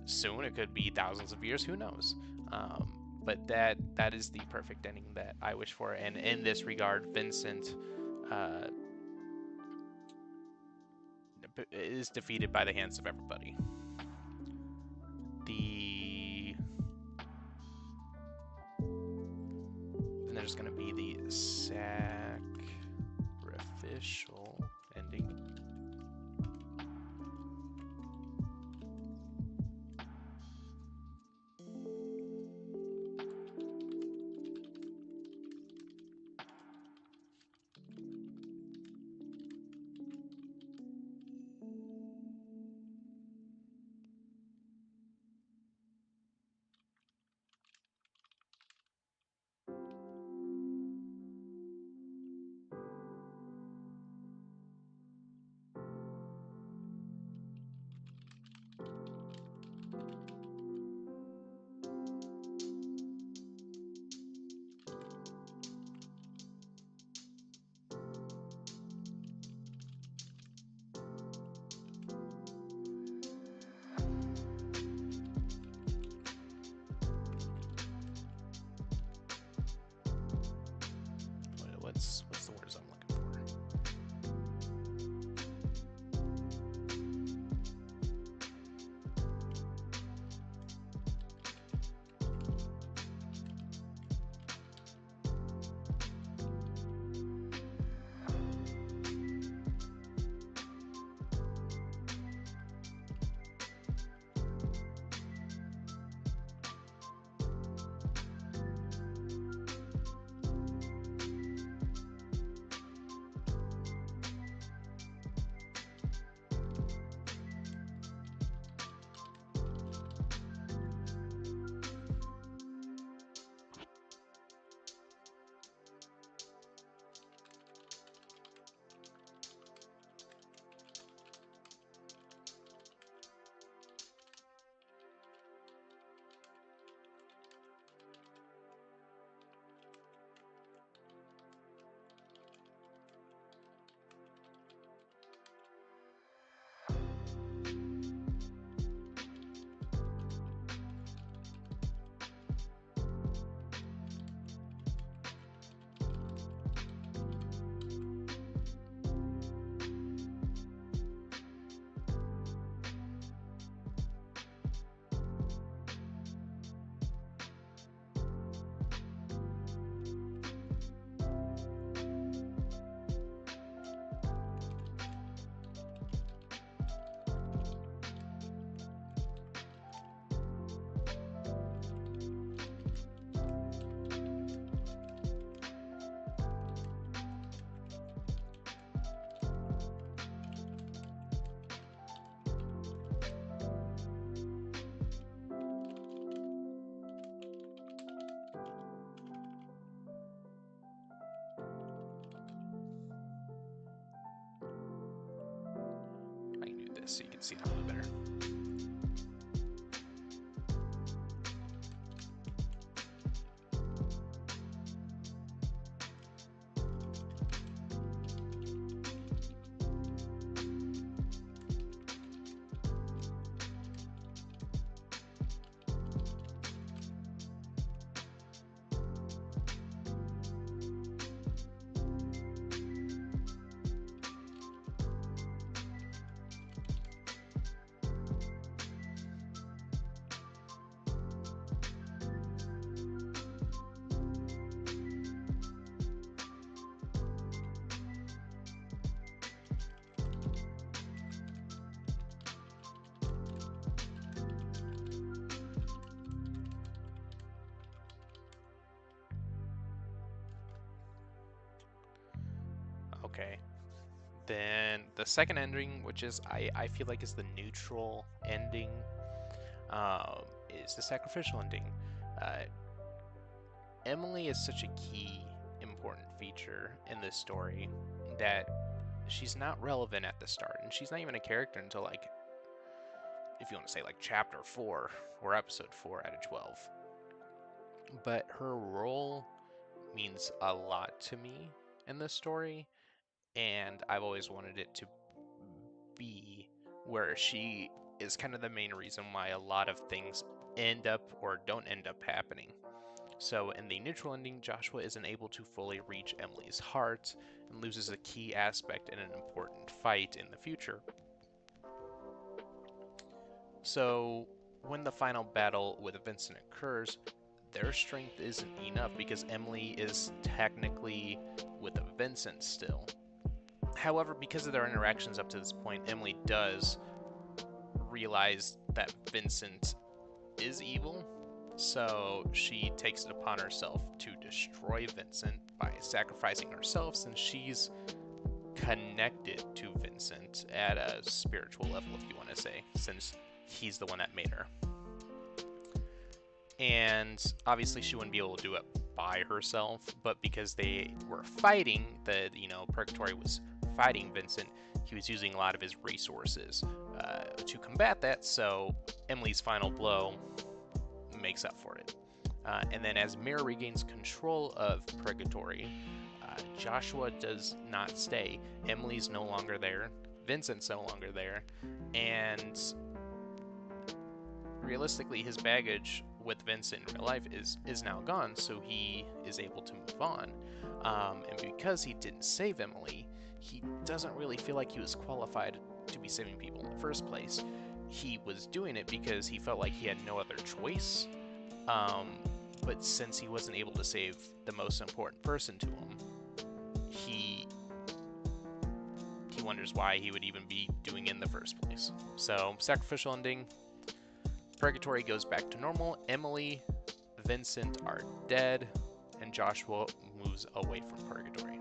soon, it could be thousands of years, who knows. But that is the perfect ending that I wish for. And in this regard, Vincent uh, is defeated by the hands of everybody. The Then there's going to be the sacrificial ending. this so you can see it a little better. Okay. Then the second ending, which is I feel like is the neutral ending, is the sacrificial ending. Emily is such a key, important feature in this story that she's not relevant at the start, and she's not even a character until, like, if you want to say, like, chapter 4 or episode 4 out of 12. But her role means a lot to me in this story, and I've always wanted it to be where she is kind of the main reason why a lot of things end up or don't end up happening. So in the neutral ending, Joshua isn't able to fully reach Emily's heart and loses a key aspect in an important fight in the future. So when the final battle with Vincent occurs, their strength isn't enough because Emily is technically with Vincent still. However, because of their interactions up to this point, Emily does realize that Vincent is evil, so she takes it upon herself to destroy Vincent by sacrificing herself, since she's connected to Vincent at a spiritual level, if you want to say, since he's the one that made her. And obviously she wouldn't be able to do it by herself, but because they were fighting, Purgatory was fighting Vincent, he was using a lot of his resources to combat that, so Emily's final blow makes up for it. And then as Mira regains control of Purgatory, Joshua does not stay. Emily's no longer there, Vincent's no longer there, and realistically his baggage with Vincent in real life is now gone, so he is able to move on. And because he didn't save Emily, he doesn't really feel like he was qualified to be saving people in the first place. He was doing it because he felt like he had no other choice. But since he wasn't able to save the most important person to him, he wonders why he would even be doing it in the first place. So, sacrificial ending. Purgatory goes back to normal. Emily, Vincent are dead, and Joshua moves away from Purgatory.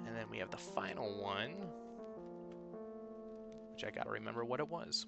And then we have the final one, which I gotta remember what it was.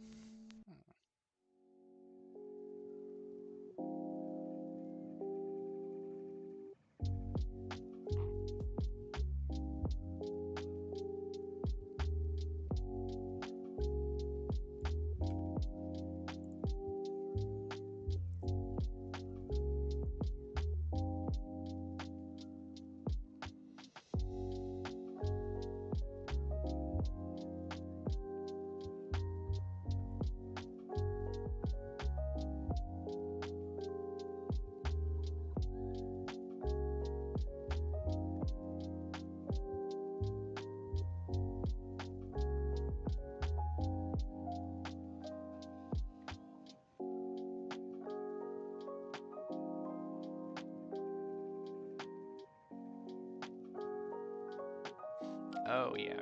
Oh, yeah.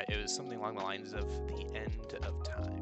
It was something along the lines of the end of time.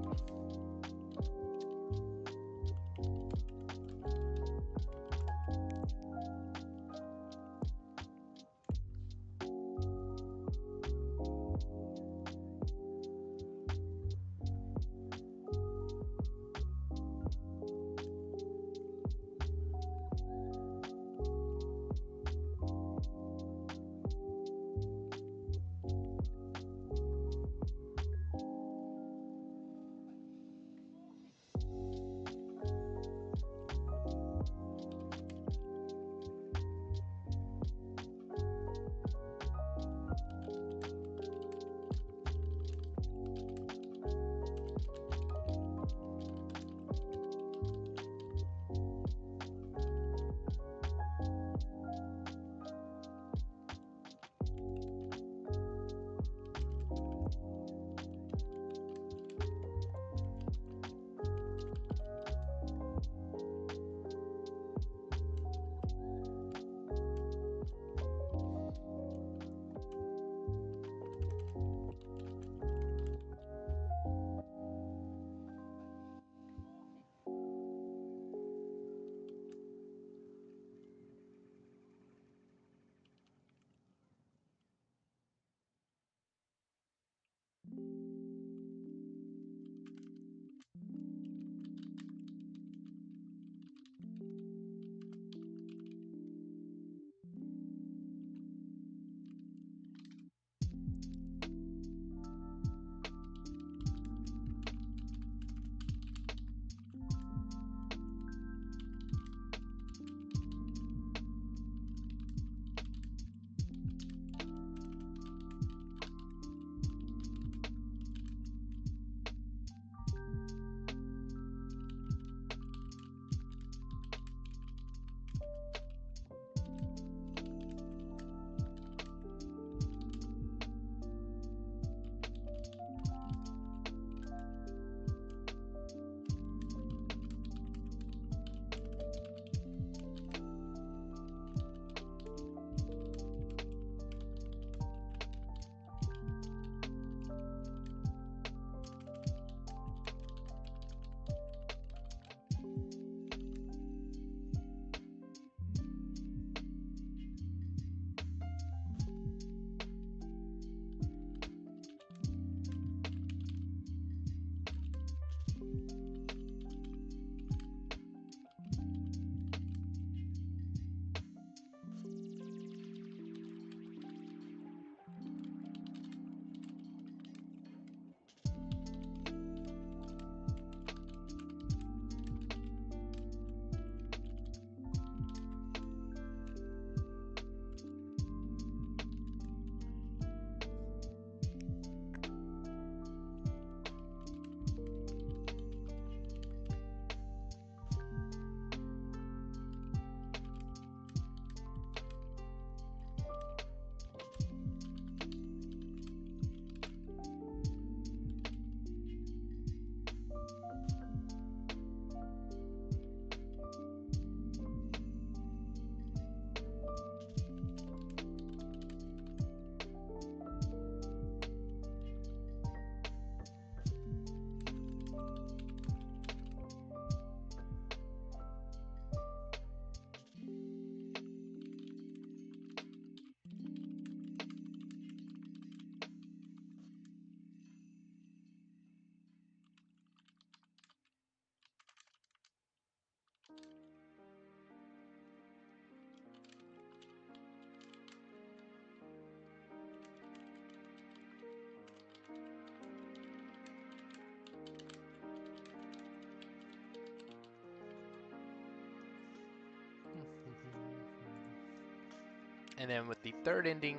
And then with the third ending,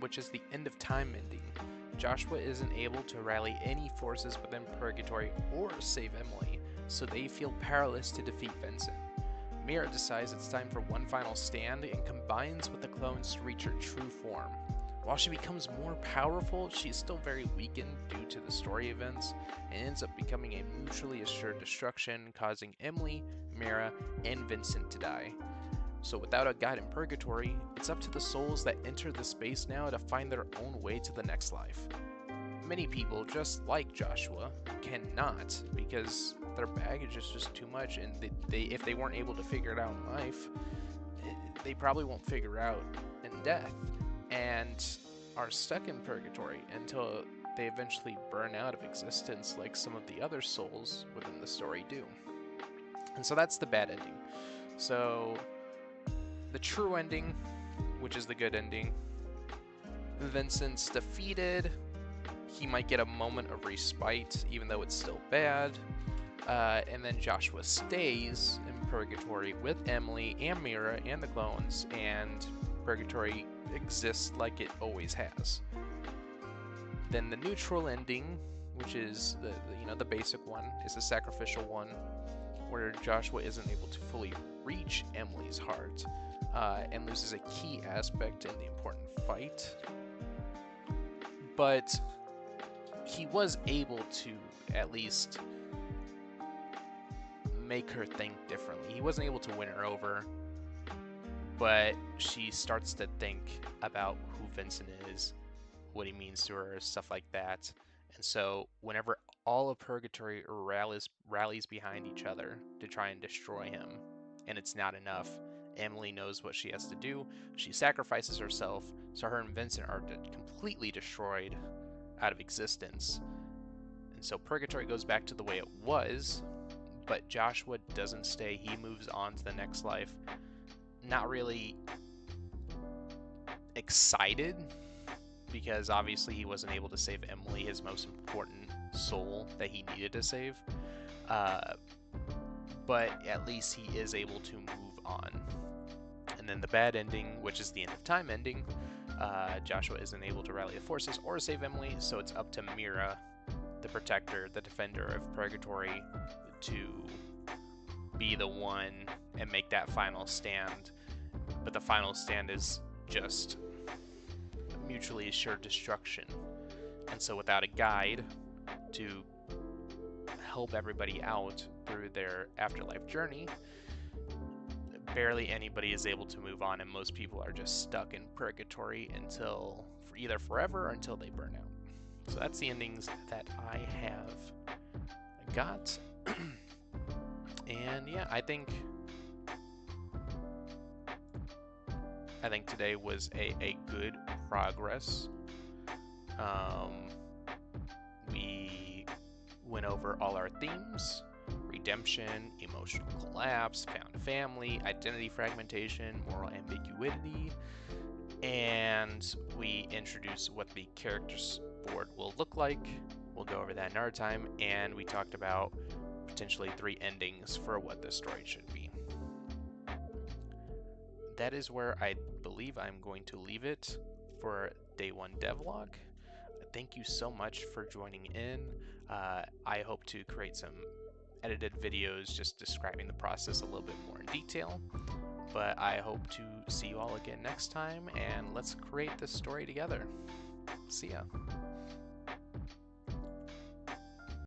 which is the end of time ending, Joshua isn't able to rally any forces within Purgatory or save Emily, so they feel powerless to defeat Vincent. Mira decides it's time for one final stand and combines with the clones to reach her true form. While she becomes more powerful, she is still very weakened due to the story events and ends up becoming a mutually assured destruction, causing Emily, Mira, and Vincent to die. So without a guide in Purgatory, it's up to the souls that enter the space now to find their own way to the next life. Many people, just like Joshua, cannot because their baggage is just too much, and if they weren't able to figure it out in life, they probably won't figure it out in death, and are stuck in Purgatory until they eventually burn out of existence like some of the other souls within the story do. And so that's the bad ending. So the true ending, which is the good ending, Vincent's defeated. He might get a moment of respite, even though it's still bad. And then Joshua stays in Purgatory with Emily and Mira and the clones, and Purgatory exists like it always has. Then the neutral ending, which is the basic one, is the sacrificial one, where Joshua isn't able to fully reach Emily's heart, and loses a key aspect in the important fight. But he was able to at least make her think differently. He wasn't able to win her over, but she starts to think about who Vincent is, what he means to her, stuff like that. And so whenever all of Purgatory rallies behind each other to try and destroy him, and it's not enough, Emily knows what she has to do. She sacrifices herself, so her and Vincent are completely destroyed out of existence. And so Purgatory goes back to the way it was, but Joshua doesn't stay. He moves on to the next life. Not really excited, because obviously he wasn't able to save Emily, his most important soul that he needed to save. But at least he is able to move on. And then the bad ending, which is the end of time ending, Joshua isn't able to rally the forces or save Emily, so it's up to Mira, the protector, the defender of Purgatory, to be the one and make that final stand. But the final stand is just mutually assured destruction. And so without a guide to help everybody out through their afterlife journey, barely anybody is able to move on, and most people are just stuck in Purgatory until either forever or until they burn out. So that's the endings that I have got. And yeah, I think today was a good progress. We went over all our themes: redemption, emotional collapse, found family, identity fragmentation, moral ambiguity, and we introduced what the characters board will look like. We'll go over that in our time, and we talked about potentially 3 endings for what this story should be. That is where I believe I'm going to leave it for day 1 devlog. Thank you so much for joining in. I hope to create some edited videos just describing the process a little bit more in detail. But I hope to see you all again next time, and let's create this story together. See ya.